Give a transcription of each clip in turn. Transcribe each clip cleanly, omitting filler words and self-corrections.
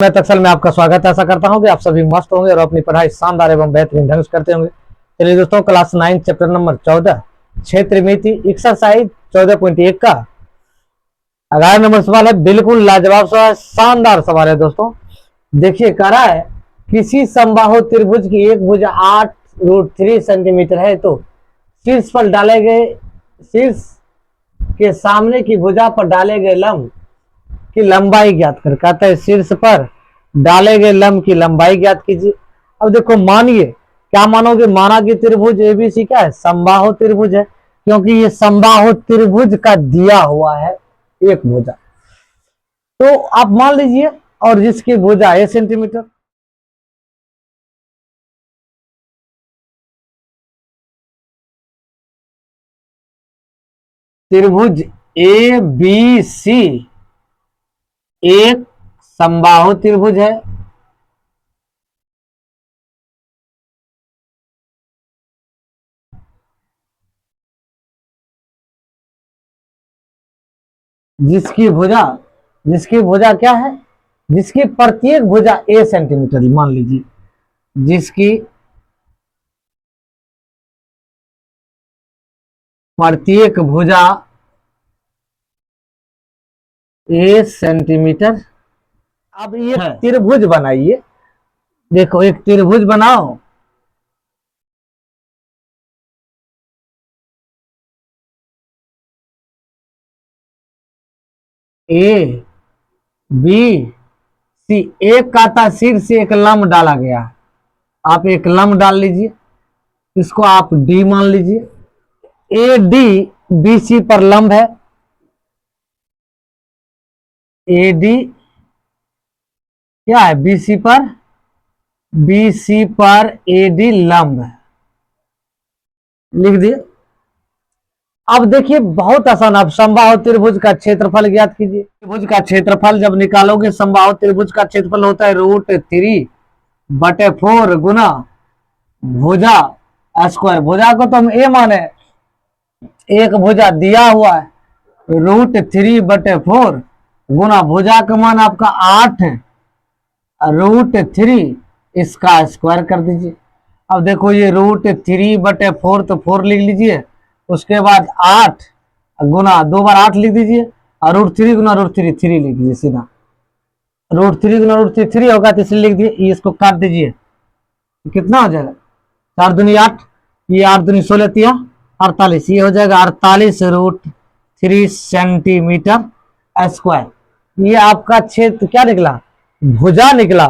मैं तक्सल में आपका स्वागत है। आशा करता हूं कि आप सभी मस्त होंगे और अपनी पढ़ाई शानदार एवं बेहतरीन ढंग से करते होंगे। चलिए दोस्तों, क्लास 9 चैप्टर नंबर 14 क्षेत्र मिति एक्सरसाइज 14.1 का 11 नंबर सवाल है। बिल्कुल लाजवाब सवाल, शानदार सवाल है दोस्तों। देखिए, कह रहा है किसी समबाहु त्रिभुज की एक भुजा 8√3 सेंटीमीटर है तो शीर्ष पर डाले गए शीर्ष के सामने की भुजा पर डाले गए लंब की लंबाई ज्ञात कर। कहते हैं शीर्ष पर डाले गए लंब की लंबाई ज्ञात कीजिए। अब देखो, मानिए क्या मानोगे, माना कि त्रिभुज एबीसी क्या है, समबाहु त्रिभुज है, क्योंकि ये समबाहु त्रिभुज का दिया हुआ है एक भुजा। तो आप मान लीजिए, और जिसकी भुजा है सेंटीमीटर। त्रिभुज ए बी सी एक समबाहु त्रिभुज है। जिसकी भुजा क्या है, जिसकी प्रत्येक भुजा ए सेंटीमीटर मान लीजिए, जिसकी प्रत्येक भुजा ए सेंटीमीटर। अब ये त्रिभुज बनाइए। देखो, एक त्रिभुज बनाओ। ए बी सी, एक काता शीर्ष से एक लंब डाला गया। आप एक लंब डाल लीजिए, इसको आप डी मान लीजिए। ए डी बी सी पर लंब है। ए डी क्या है, बी सी पर ए डी लंब है, लिख दिए। अब देखिए, बहुत आसान। आप समबाहु त्रिभुज का क्षेत्रफल ज्ञात कीजिए। त्रिभुज का क्षेत्रफल जब निकालोगे, समबाहु त्रिभुज का क्षेत्रफल होता है √3/4 गुना भुजा स्क्वायर। भुजा को तो हम ए माने, एक भुजा दिया हुआ है, √3/4 गुना भुजा का मान आपका 8 है, √3 इसका स्क्वायर कर दीजिए। अब देखो, ये √3/4 तो 4 लिख लीजिए, उसके बाद 8 गुना 2 बार 8 लिख दीजिए, और √3 गुना √3 3 लिख दीजिए सीधा। √3 गुना √3 3 होगा तो इसलिए लिख दिए। इसको काट दीजिए, कितना हो जाएगा, 4 दूनी 8, ये 8 दूनी 16 तिया 48, ये हो जाएगा 48√3 सेंटीमीटर स्क्वायर। ये आपका क्षेत्र क्या निकला, भुजा निकला।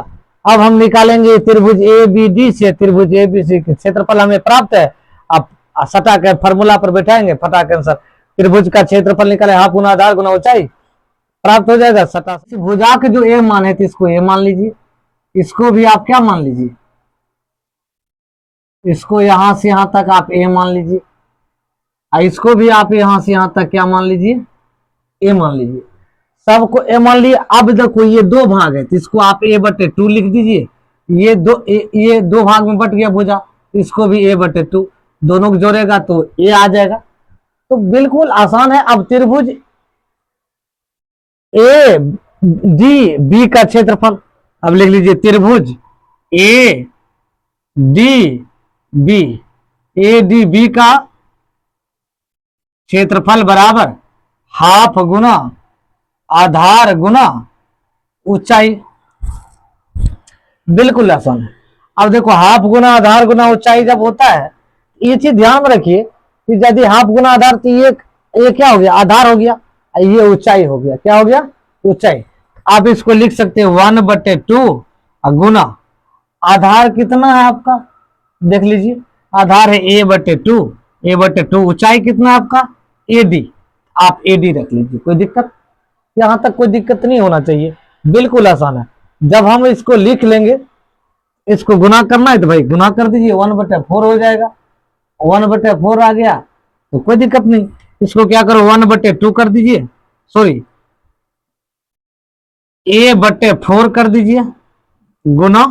अब हम निकालेंगे त्रिभुज ए बी डी से त्रिभुज ए बी सी के क्षेत्रफल हमें प्राप्त है। आप सटा के फॉर्मूला पर बैठाएंगे, फटा के अनुसार त्रिभुज का क्षेत्रफल निकाले, हाफ गुना आधार गुना ऊंचाई, प्राप्त हो जाएगा सटा। भुजा के जो ए मान है तो इसको ए मान लीजिए, इसको भी आप क्या मान लीजिए, इसको यहां से यहां तक आप ए मान लीजिए, इसको भी आप यहां से यहां तक क्या मान लीजिए, ए मान लीजिए। सबको ए मान लिए। अब देखो, ये दो भाग है तो इसको आप a/2 लिख दीजिए। ये दो भाग में बट गया भुजा, इसको भी a/2, दोनों को जोड़ेगा तो ए आ जाएगा। तो बिल्कुल आसान है। अब त्रिभुज ए डी बी का क्षेत्रफल अब लिख लीजिए। त्रिभुज A D B, A D B का क्षेत्रफल बराबर हाफ गुना आधार गुना ऊंचाई। बिल्कुल आसान है। अब देखो, हाफ गुना आधार गुना ऊंचाई जब होता है, ये चीज ध्यान रखिए कि यदि हाफ गुना आधार तो ये क्या हो गया, आधार हो गया, ये ऊंचाई हो गया, क्या हो गया, ऊंचाई। आप इसको लिख सकते हैं 1/2 गुना आधार कितना है आपका, देख लीजिए, आधार है a/2, ऊंचाई कितना है आपका AD, आप AD रख लीजिए। कोई दिक्कत, यहां तक कोई दिक्कत नहीं होना चाहिए, बिल्कुल आसान है। जब हम इसको लिख लेंगे, इसको गुना करना है तो भाई गुना कर दीजिए, 1/4 हो जाएगा। 1/4 आ गया तो कोई दिक्कत नहीं। इसको क्या करो, 1/2 कर दीजिए, सॉरी a/4 कर दीजिए गुना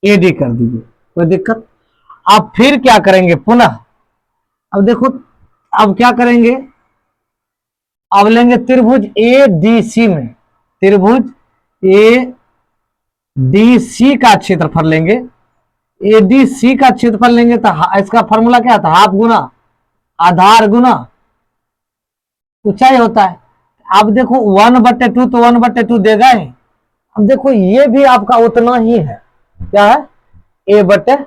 AD कर दीजिए, कोई दिक्कत। अब फिर क्या करेंगे पुनः, अब देखो, अब क्या करेंगे, अब लेंगे त्रिभुज ADC में, त्रिभुज ADC डी सी का क्षेत्रफल लेंगे, एडी सी का क्षेत्रफल लेंगे तो इसका फॉर्मूला क्या था, हाफ गुना आधार गुना ऊंचाई होता है। अब देखो 1/2 तो 1/2 देगा ही। अब देखो ये भी आपका उतना ही है, क्या है, ए बटे,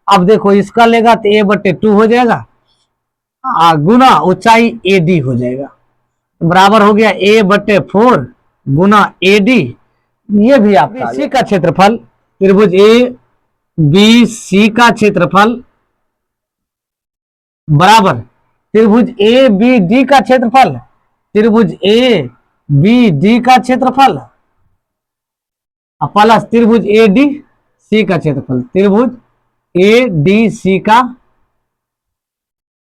अब देखो इसका लेगा तो a/2 हो जाएगा, गुना ऊंचाई एडी हो जाएगा, बराबर हो गया a/4 गुना एडी। ये भी आपका सी का क्षेत्रफल, त्रिभुज ए बी सी का क्षेत्रफल बराबर त्रिभुज ए बी डी का क्षेत्रफल, त्रिभुज ए बी डी का क्षेत्रफल प्लस त्रिभुज ए डी सी का क्षेत्रफल, त्रिभुज ए डी सी का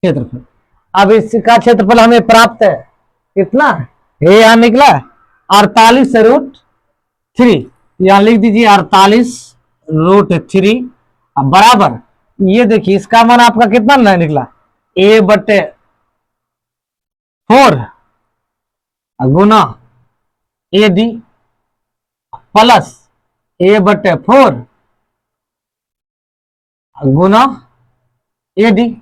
क्षेत्रफल। अब इसका क्षेत्रफल हमें प्राप्त है कितना, ये यहां निकला 48√3, यहां लिख दीजिए 48√3 बराबर, ये देखिए इसका मान आपका कितना निकला, a/4 Guna A D plus a/4 Guna A D.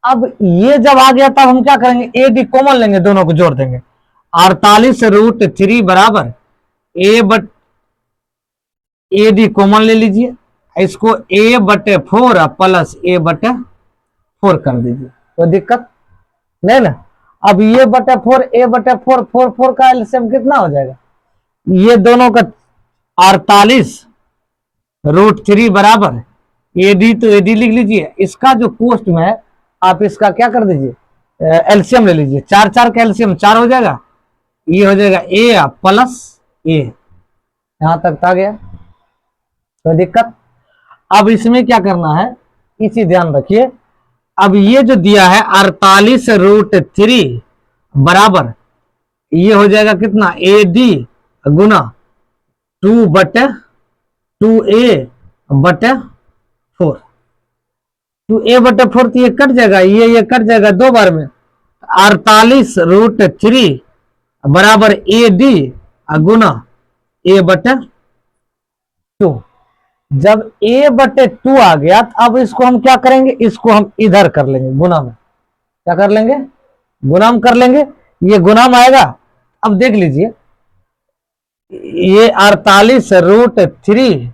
अब ये जब आ गया तब हम क्या करेंगे, ए डी कॉमन लेंगे, दोनों को जोड़ देंगे, 48√3 बराबर ए डी कॉमन ले लीजिए, इसको a/4 प्लस a/4 कर दीजिए, तो दिक्कत नहीं ना। अब ये बटे 4 a/4 4 का एलसीएम कितना हो जाएगा, ये दोनों का 48√3 बराबर एडी, तो एडी लिख लीजिए, इसका जो पोस्ट में है आप इसका क्या कर दीजिए, एलसीएम ले लीजिए, 4 का एलसीएम 4 हो जाएगा, ये हो जाएगा ए प्लस ए, यहां तक आ गया, तो दिक्कत। अब इसमें क्या करना है, इसी ध्यान रखिए, अब ये जो दिया है 48√3 बराबर ये हो जाएगा कितना, A D Guna 2/2a/4, 2a/4 तो ये कट जाएगा, ये कट जाएगा दो बार में, 48√3 बराबर ए डी गुना a/2। जब a/2 आ गया अब इसको हम क्या करेंगे, इसको हम इधर कर लेंगे गुना में, क्या कर लेंगे, गुना में कर लेंगे, ये गुना में आएगा। अब देख लीजिए ये 48√3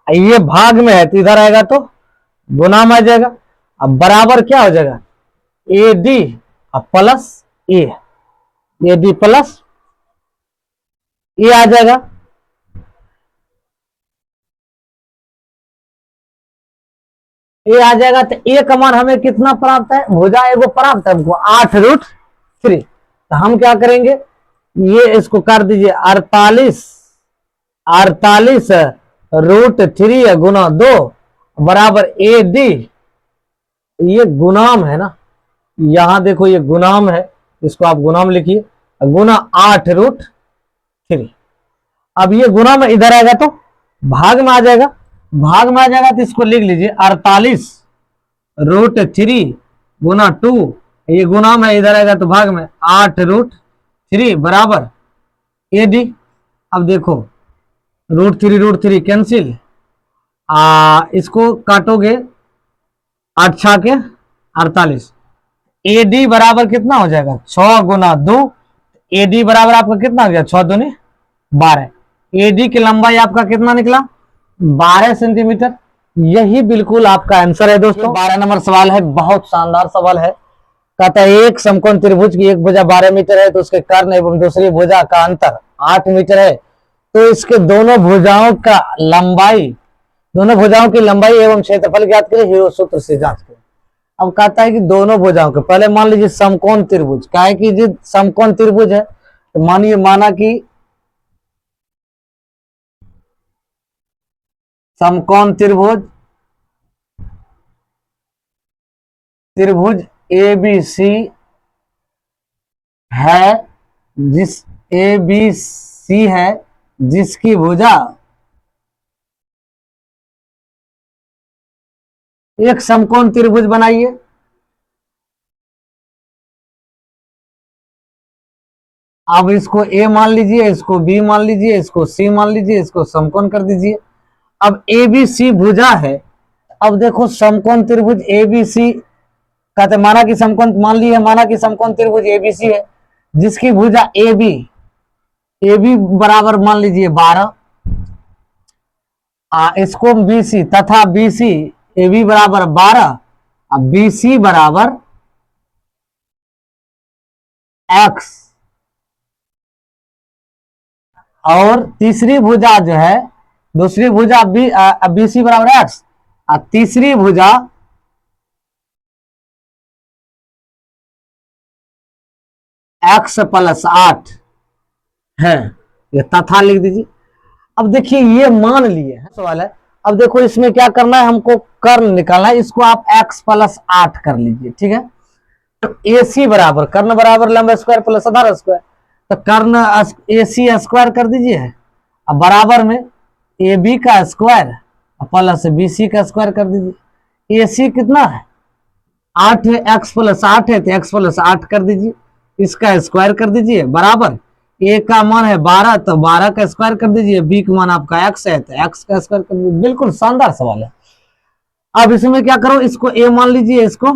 ये भाग में है तो इधर आएगा तो गुना में आ जाएगा, अब बराबर क्या हो जाएगा, A D plus A D plus A आ जाएगा। ए आ जाएगा तो ए का मान हमें कितना प्राप्त है, भुजा एगो प्राप्त है हमको 8√3, तो हम क्या करेंगे, ये इसको कर दीजिए 48√3 गुना 2 बराबर ए डी, ये गुणाम है ना, यहां देखो ये गुणाम है, इसको आप गुणाम लिखिए, गुना 8√3। अब ये गुना में इधर आएगा तो भाग में आ जाएगा, भाग में आ जाएगा तो इसको लिख लीजिए 48√3 गुना 2, ये गुना में इधर आएगा तो भाग में 8√3 बराबर ए डी। अब देखो √3 कैंसिल, इसको काटोगे 8×6 = 48, ए डी बराबर कितना हो जाएगा 6 गुना 2, ए डी बराबर आपका कितना हो गया 6 दूनी 12, ए डी की लंबाई आपका कितना निकला 12 सेंटीमीटर। यही बिल्कुल आपका आंसर है दोस्तों। 12 नंबर सवाल है, बहुत शानदार सवाल है। कहता है एक समकोण त्रिभुज की एक भुजा 12 मीटर है तो उसके कर्ण एवं दूसरी भुजा का अंतर 8 मीटर है, तो इसके दोनों भुजाओं की लंबाई एवं क्षेत्रफल ज्ञात करें, हीरो सूत्र से जांच करें। अब कहता है कि दोनों भुजाओं के, पहले मान लीजिए समकोण त्रिभुज, क्या है कि जी समकोण त्रिभुज है, तो माना कि समकोण त्रिभुज ए बी सी है, जिसकी भुजा एक समकोण त्रिभुज बनाइए। अब इसको ए मान लीजिए, इसको बी मान लीजिए, इसको सी मान लीजिए, इसको समकोण कर दीजिए। अब एबीसी भुजा है। अब देखो समकोण त्रिभुज एबीसी कहते माना कि समकोण मान लिया, माना कि समकोण त्रिभुज एबीसी है जिसकी भुजा एबी, एबी बराबर मान लीजिए 12, इसको बीसी तथा बीसी एबी बराबर 12, अब बीसी बराबर एक्स, और तीसरी भुजा जो है, दूसरी भुजा बीसी बराबर एक्स, और तीसरी भुजा एक्स प्लस 8 है, ये तथा लिख दीजिए। अब देखिए ये मान लिए है सवाल है। अब देखो इसमें क्या करना है, हमको कर्ण निकालना है, इसको आप x प्लस 8 कर लीजिए, ठीक है। तो ए सी बराबर कर्ण बराबर लंब स्क्वायर प्लस आधार स्क्वायर, तो कर्ण ए सी स्क्वायर कर दीजिए, अब बराबर में ए बी का स्क्वायर प्लस बी सी का स्क्वायर कर दीजिए। ए सी कितना है 8 है, एक्स प्लस 8 है तो एक्स प्लस 8 कर दीजिए, इसका स्क्वायर कर दीजिए, बराबर ए का मान है 12 तो 12 का स्क्वायर कर दीजिए, बी का मान आपका एक्स है तो एक्स का स्क्वायर कर दीजिए। बिल्कुल शानदार सवाल है। अब इसमें क्या करो, इसको ए मान लीजिए, इसको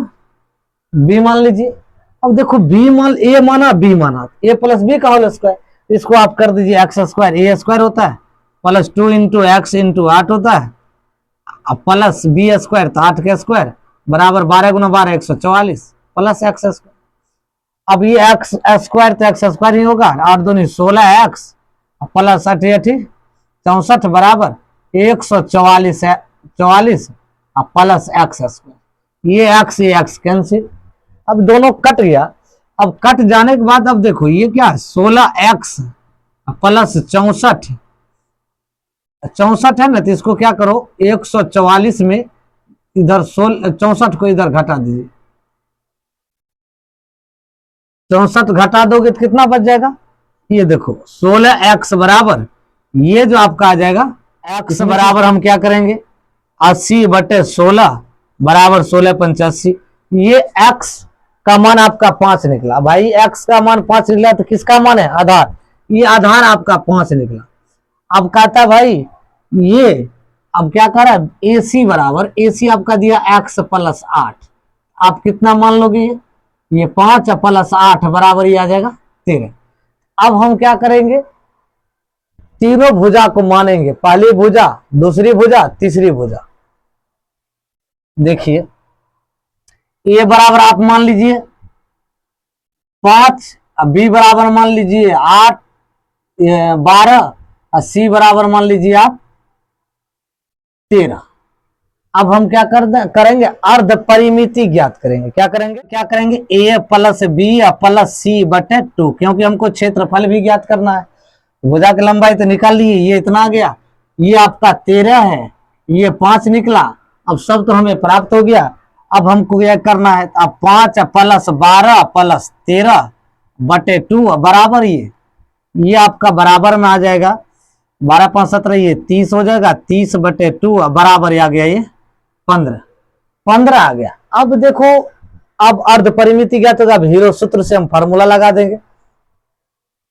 बी मान लीजिए। अब देखो बी मान ए माना बी माना, ए प्लस बी का होल स्क्वायर, इसको आप कर दीजिए एक्स स्क्वायर, ए स्क्वायर होता है प्लस 2 इंटू एक्स इंटू 8 होता है, अब प्लस बी स्क्वायर तो 8 का स्क्वायर बराबर 12 गुना 12 144 प्लस एक्स स्क्वायर। अब ये एक्स स्क्वायर तो एक्स स्क्वायर ही होगा, 8 दूनी 16 एक्स प्लस 8 64 बराबर 144 है, 44 प्लस एक्स स्क्वायर, ये एक्स कैंसिल, अब दोनों कट गया। अब कट जाने के बाद अब देखो ये क्या है 16x प्लस 64, 64 है ना, तो इसको क्या करो 144 में इधर 64 को इधर घटा दीजिए, 64 घटा दोगे तो कितना बच जाएगा, ये देखो 16x बराबर, ये जो आपका आ जाएगा x बराबर हम क्या करेंगे 80/16 बराबर 1685, ये x का मान आपका 5 निकला। भाई x का मान 5 निकला तो किसका मान है आधार, ये आधार आपका 5 निकला। अब कहता भाई ये, अब क्या कर रहा है AC बराबर, AC आपका दिया x प्लस 8, आप कितना मान लोगे ये 5 प्लस 8 बराबर ही आ जाएगा 13। अब हम क्या करेंगे तीनों भुजा को मानेंगे, पहली भुजा दूसरी भुजा तीसरी भुजा। देखिए ए बराबर आप मान लीजिए 5, बी बराबर मान लीजिए 8 12, और सी बराबर मान लीजिए आप 13। अब हम क्या करेंगे अर्ध परिमिति ज्ञात करेंगे, क्या करेंगे ए प्लस बी प्लस सी बटे 2, क्योंकि हमको क्षेत्रफल भी ज्ञात करना है। भुजा की लंबाई तो निकाल ली, ये इतना आ गया, ये आपका 13 है, ये 5 निकला, अब सब तो हमें प्राप्त हो गया। अब हमको यह करना है, अब 5 प्लस 12 प्लस 13 बटे 2 बराबर ये आपका बराबर में आ जाएगा, 12 5 17 ये 30 हो जाएगा, 30 बटे 2 बराबर आ गया ये 15 आ गया। अब देखो अब अर्ध परिमिति क्या तो अब हीरो सूत्र से हम फार्मूला लगा देंगे।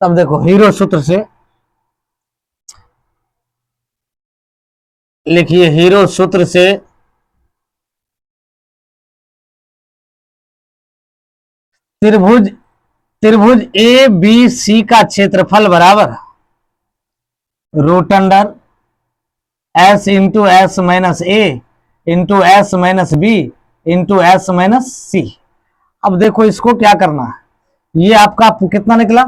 तब देखो हीरो सूत्र से लिखिए, हीरो सूत्र से त्रिभुज ए बी सी का क्षेत्रफल बराबर root under s into s minus a into s minus b into s minus c. अब देखो इसको क्या करना है, ये आपका कितना निकला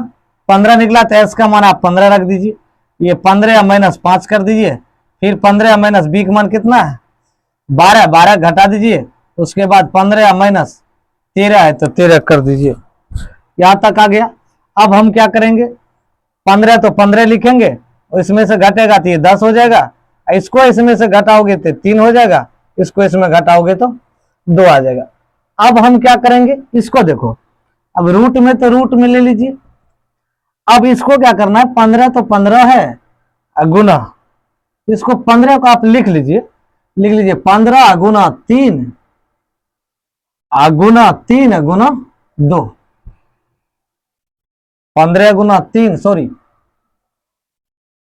15 निकला, तो एस का मान आप 15 रख दीजिए, ये 15 माइनस 5 कर दीजिए, फिर 15 माइनस बी का मान कितना है 12, 12 घटा दीजिए, उसके बाद 15 माइनस 13 है तो 13 कर दीजिए, यहां तक आ गया। अब हम क्या करेंगे 15 तो 15 लिखेंगे, इसमें से घटेगा तो ये 10 हो जाएगा, इसको इसमें से घटाओगे तो 3 हो जाएगा, इसको इसमें घटाओगे तो 2 आ जाएगा। अब हम क्या करेंगे इसको देखो, अब रूट में तो रूट में ले लीजिए, अब इसको क्या करना है 15 तो 15 है गुना, इसको 15 को आप लिख लीजिए 15 गुना 3 गुना 3 गुना 2, 15 गुना 3 सॉरी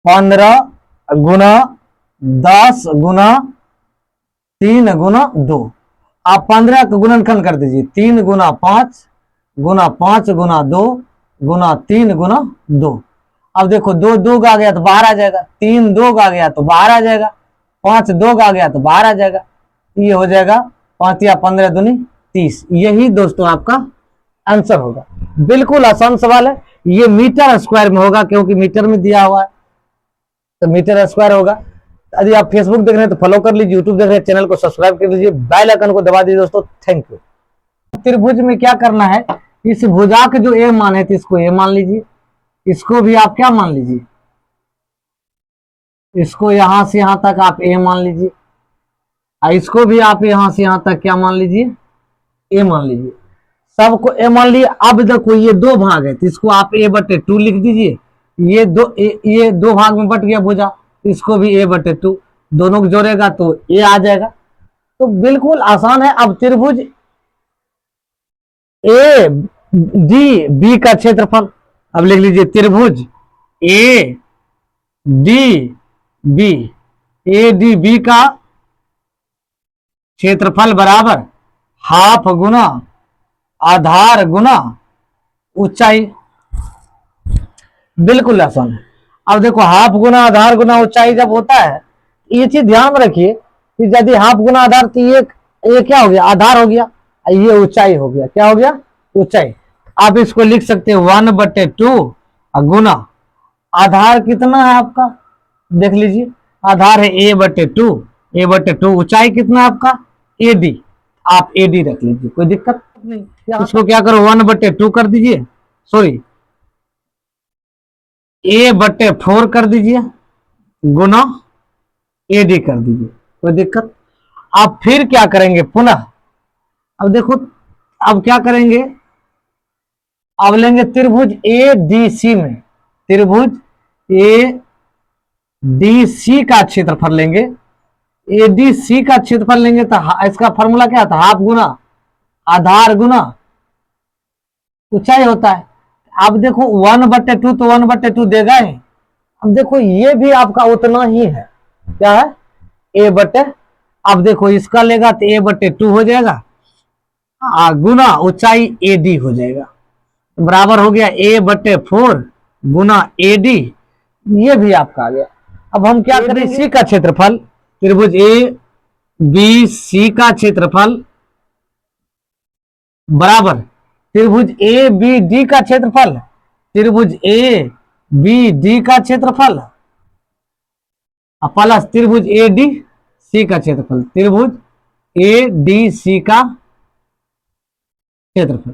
15 गुना 10 गुना 3 गुना 2। आप 15 का गुणनखंड कर दीजिए। 3 गुना 5 गुना 5 गुना 2 गुना 3 गुना 2। अब देखो 2 2 का आ गया तो बाहर आ जाएगा, 3 2 का आ गया तो बाहर आ जाएगा, 5 2 का आ गया तो बाहर आ जाएगा। ये हो जाएगा 5 या 15 दूनी 30। यही दोस्तों आपका आंसर होगा। बिल्कुल आसान सवाल है। ये मीटर स्क्वायर में होगा क्योंकि मीटर में दिया हुआ है, तो मीटर स्क्वायर होगा। यदि आप फेसबुक देख रहे हैं तो फॉलो कर लीजिए, यूट्यूब देख रहे हैं चैनल को सब्सक्राइब कर लीजिए, बेल आइकन को दबा दीजिए दोस्तों। Thank you. त्रिभुज में क्या करना है, इस भुजा के जो ए मान है तो इसको ए मान लीजिए, इसको भी आप क्या मान लीजिए, इसको यहां से यहां तक आप ए मान लीजिए, इसको भी आप यहां से यहां तक क्या मान लीजिए, ए मान लीजिए। सबको ए मान लिए। अब देखो ये दो भाग है तो इसको आप a/2 लिख दीजिए। ये दो भाग में बट गया भुजा, इसको भी a/2, दोनों को जोड़ेगा तो ए आ जाएगा। तो बिल्कुल आसान है। अब त्रिभुज ए डी बी का क्षेत्रफल, अब लिख लीजिए त्रिभुज ए डी बी का क्षेत्रफल बराबर हाफ गुना आधार गुना ऊंचाई। बिल्कुल आसान है। अब देखो हाफ गुना आधार गुना ऊंचाई जब होता है, ये चीज ध्यान में रखिए कि यदि हाफ गुना आधार तो ये क्या हो गया, आधार हो गया, ये ऊंचाई हो गया, क्या हो गया, ऊंचाई। आप इसको लिख सकते हैं 1/2 गुना आधार कितना है आपका, देख लीजिए आधार है a/2 ऊंचाई कितना है आपका AD, आप AD रख लीजिए, कोई दिक्कत नहीं। इसको क्या करो 1/2 कर दीजिए, सॉरी a/4 कर दीजिए गुना AD कर दीजिए, कोई दिक्कत। आप फिर क्या करेंगे पुनः, अब देखो अब क्या करेंगे, अब लेंगे त्रिभुज ADC में, त्रिभुज ADC का क्षेत्रफल लेंगे, ADC का क्षेत्रफल लेंगे तो इसका फॉर्मूला क्या था, हाफ गुना आधार गुना ऊंचाई होता है। अब देखो 1/2 तो 1/2 देगा ही। अब देखो ये भी आपका उतना ही है, क्या है a/, अब देखो इसका लेगा तो a/2 हो जाएगा, गुना ऊंचाई AD हो जाएगा, बराबर हो गया a/4 गुना AD, ये भी आपका आ गया। अब हम क्या करें, सी का क्षेत्रफल, त्रिभुज ABC का क्षेत्रफल बराबर त्रिभुज ABD का क्षेत्रफल, त्रिभुज ABD का क्षेत्रफल प्लस त्रिभुज ADC का क्षेत्रफल, त्रिभुज ADC का क्षेत्रफल।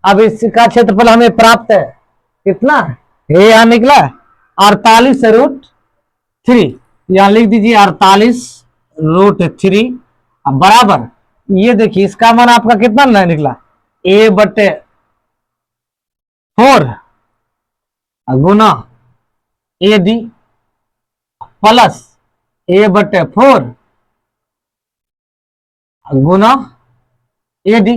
अब इसका क्षेत्रफल हमें प्राप्त है कितना, ये यहां निकला 48√3, यहां लिख दीजिए 48√3 बराबर, ये देखिए इसका मान आपका कितना निकला a/4 गुना AD प्लस a/4 गुना AD।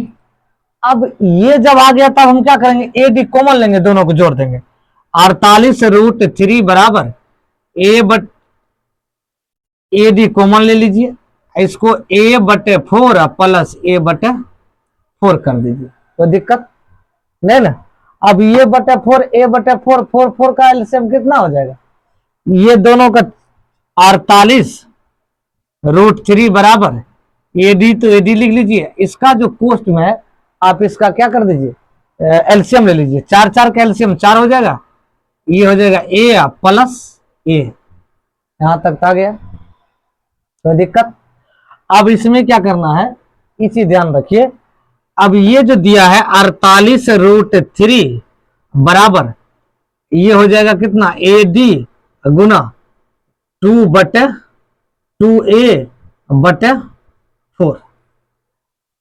अब ये जब आ गया तब हम क्या करेंगे, AD कॉमन लेंगे, दोनों को जोड़ देंगे, 48√3 बराबर AD कॉमन ले लीजिए, इसको a/4 प्लस a/4 कर दीजिए, कोई दिक्कत नहीं ना। अब ये a/4 4 का एलसीएम कितना हो जाएगा, ये दोनों का 48√3 बराबर AD, तो AD लिख लीजिए, इसका जो कोष्ट में है आप इसका क्या कर दीजिए एलसीएम ले लीजिए, 4 4 का एलसीएम 4 हो जाएगा, ये हो जाएगा A प्लस A, यहां तक आ गया, कोई दिक्कत। अब इसमें क्या करना है, इसी ध्यान रखिए। अब ये जो दिया है 48√3 बराबर ये हो जाएगा कितना AD गुना 2/4, 2a/4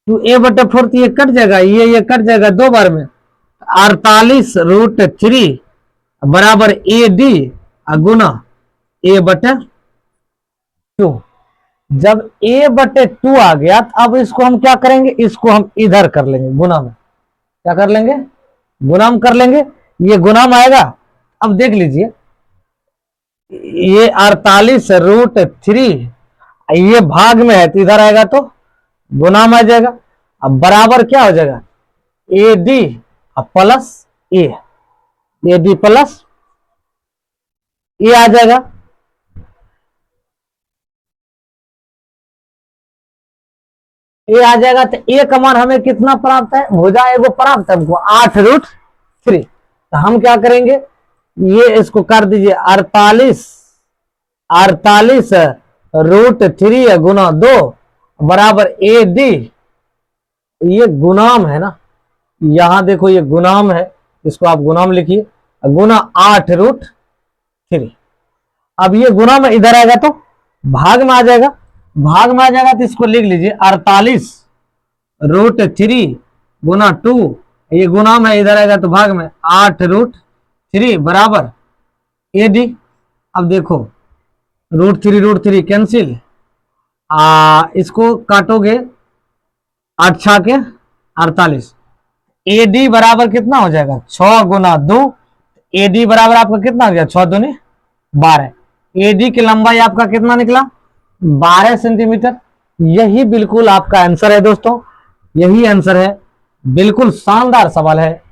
तो ये कट जाएगा, ये कट जाएगा दो बार में, 48√3 बराबर AD गुना a/2। जब a/2 आ गया तो अब इसको हम क्या करेंगे, इसको हम इधर कर लेंगे गुना में, क्या कर लेंगे, गुना में कर लेंगे, ये गुना में आएगा। अब देख लीजिए ये 48√3, ये भाग में है तो इधर आएगा तो गुना में आ जाएगा। अब बराबर क्या हो जाएगा, A D plus A D plus A आ जाएगा। ए आ जाएगा तो ए का मान हमें कितना प्राप्त है, भुजा एगो प्राप्त है हमको 8√3। तो हम क्या करेंगे, ये इसको कर दीजिए 48√3 गुना 2 बराबर ए डी, ये गुणाम है ना, यहां देखो ये गुणाम है, इसको आप गुणाम लिखिए, गुना 8√3। अब ये गुना में इधर आएगा तो भाग में आ जाएगा, भाग में आ जाएगा तो इसको लिख लीजिए 48√3 गुना 2, ये गुना में इधर आएगा तो भाग में 8√3 बराबर ए डी। अब देखो √3 कैंसिल, इसको काटोगे 8 6 के 48, ए डी बराबर कितना हो जाएगा 6 गुना 2, ए डी बराबर आपका कितना हो गया 6 दूनी 12, ए डी की लंबाई आपका कितना निकला 12 सेंटीमीटर। यही बिल्कुल आपका आंसर है दोस्तों, यही आंसर है, बिल्कुल शानदार सवाल है।